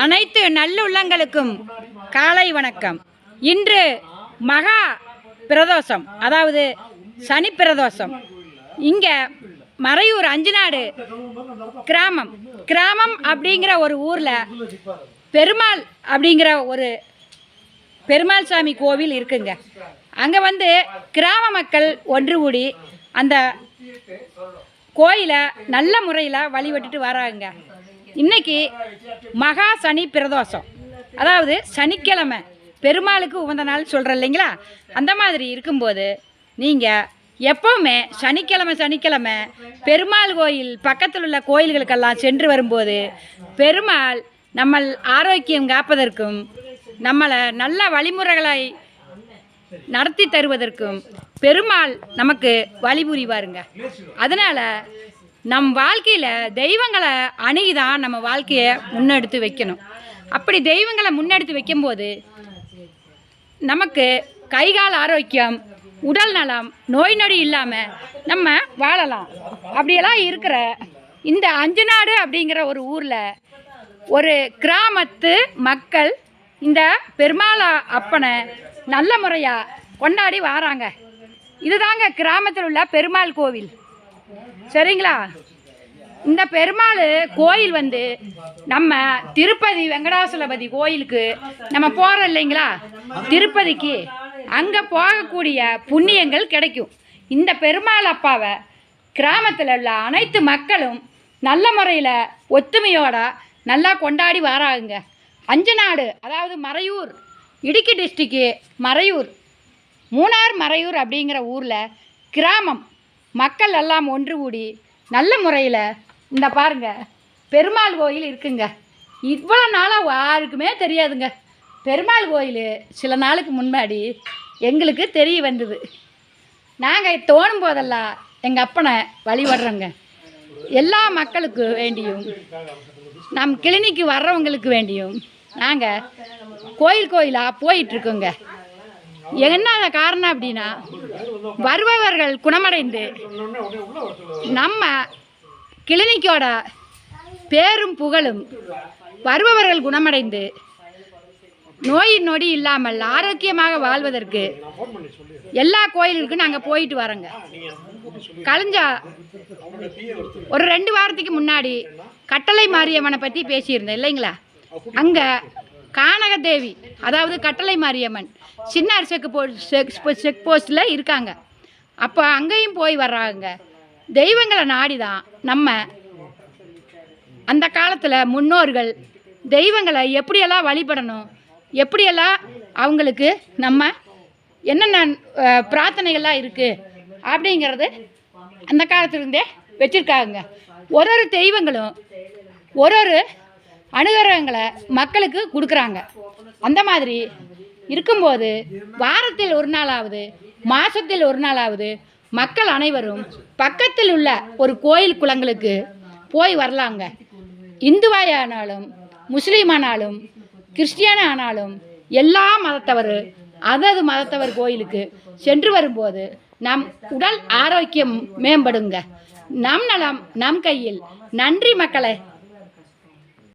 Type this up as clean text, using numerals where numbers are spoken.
அனைத்து நல்லுள்ளங்களுக்கும் காலை வணக்கம். இன்று மகா பிரதோஷம், அதாவது சனி பிரதோஷம். இங்கே மறையூர் அஞ்சுநாடு கிராமம் அப்படிங்கிற ஒரு ஊரில் பெருமாள் அப்படிங்கிற ஒரு பெருமாள் சாமி கோவில் இருக்குங்க. அங்கே கிராம மக்கள் ஒன்று கூடி அந்த கோயிலை நல்ல முறையில் வழிபட்டுட்டு வராங்க. இன்னைக்கு மகா சனி பிரதோஷம், அதாவது சனிக்கிழமை பெருமாளுக்கு உகந்த நாள் சொல்கிறோம் இல்லைங்களா? அந்த மாதிரி இருக்கும்போது நீங்கள் எப்போவுமே சனிக்கிழமை பெருமாள் கோயில் பக்கத்தில் உள்ள கோயில்களுக்கெல்லாம் சென்று வரும்போது பெருமாள் நம்ம ஆரோக்கியம் காப்பதற்கும் நம்மளை நல்ல வழிமுறைகளை நடத்தி தருவதற்கும் பெருமாள் நமக்கு வழிபுரிவாருங்க. அதனால் நம் வாழ்க்கையில் தெய்வங்களை அணுகிதான் நம்ம வாழ்க்கையை முன்னெடுத்து வைக்கணும். அப்படி தெய்வங்களை முன்னெடுத்து வைக்கும்போது நமக்கு கைகால் ஆரோக்கியம், உடல் நலம், நோய் நொடி இல்லாமல் நம்ம வாழலாம். அப்படியெல்லாம் இருக்கிற இந்த அஞ்சுநாடு அப்படிங்கிற ஒரு ஊரில் ஒரு கிராமத்து மக்கள் இந்த பெருமாள் அப்பனை நல்ல முறையாக கொண்டாடி வராங்க. இதுதாங்க கிராமத்தில் உள்ள பெருமாள் கோவில், சரிங்களா? இந்த பெருமாள் கோயில் நம்ம திருப்பதி வெங்கடாசலபதி கோயிலுக்கு நம்ம போகிறோம் இல்லைங்களா? திருப்பதிக்கு அங்கே போகக்கூடிய புண்ணியங்கள் கிடைக்கும். இந்த பெருமாள் அப்பாவை கிராமத்தில் உள்ள அனைத்து மக்களும் நல்ல முறையில் ஒத்துமையோட நல்லா கொண்டாடி வராங்க. அஞ்சுநாடு, அதாவது மறையூர், இடுக்கி டிஸ்ட்ரிக்கு மறையூர், மூணார் மறையூர் அப்படிங்கிற ஊரில் கிராமம் மக்கள் எல்லாம் ஒன்று கூடி நல்ல முறையில் இந்த பாருங்கள் பெருமாள் கோயில் இருக்குங்க. இவ்வளோ நாளாக யாருக்குமே தெரியாதுங்க. பெருமாள் கோயில் சில நாளுக்கு முன்னாடி எங்களுக்கு தெரிய வந்தது. நாங்கள் தோணும் போதெல்லாம் எங்கள் அப்பனை வழிபடுறோங்க. எல்லா மக்களுக்கு வேண்டியும், நம் கிளினிக்கு வர்றவங்களுக்கு வேண்டியும் நாங்கள் கோயிலாக போயிட்டுருக்கோங்க. என்ன காரணம் அப்படின்னா, வருபவர்கள் குணமடைந்து நம்ம கிளினிக்கோட பேரும் புகழும், வருபவர்கள் குணமடைந்து நோய் நொடி இல்லாமல் ஆரோக்கியமாக வாழ்வதற்கு எல்லா கோயிலுக்கும் நாங்கள் போயிட்டு வரோங்க. கழிஞ்சா ஒரு 2 வாரத்துக்கு முன்னாடி கட்டளை மாரியம்மனை பற்றி பேசியிருந்தேன் இல்லைங்களா? அங்கே கானகதேவி, அதாவது கட்டளை மாரியம்மன் சின்ன செக் போஸ்ட்டில் இருக்காங்க. அப்போ அங்கேயும் போய் வர்றாங்க. தெய்வங்களை நாடி தான் நம்ம அந்த காலத்தில் முன்னோர்கள் தெய்வங்களை எப்படியெல்லாம் வழிபடணும், எப்படியெல்லாம் அவங்களுக்கு நம்ம என்னென்ன பிரார்த்தனைகள்லாம் இருக்குது அப்படிங்கிறது அந்த காலத்துலேருந்தே வச்சுருக்காங்க. ஒரு தெய்வங்களும் ஒரு அனுகிரகங்களை மக்களுக்கு கொடுக்குறாங்க. அந்த மாதிரி இருக்கும்போது வாரத்தில் ஒரு நாளாவது, மாதத்தில் ஒரு நாளாவது மக்கள் அனைவரும் பக்கத்தில் உள்ள ஒரு கோயில் குளங்களுக்கு போய் வரலாங்க. இந்துவாயானாலும், முஸ்லீமானாலும், கிறிஸ்டியன் ஆனாலும் எல்லா மதத்தவர் அதது மதத்தவர் கோயிலுக்கு சென்று வரும்போது நம் உடல் ஆரோக்கியம் மேம்படுங்க. நம் நலம் நம் கையில். நன்றி மக்களே.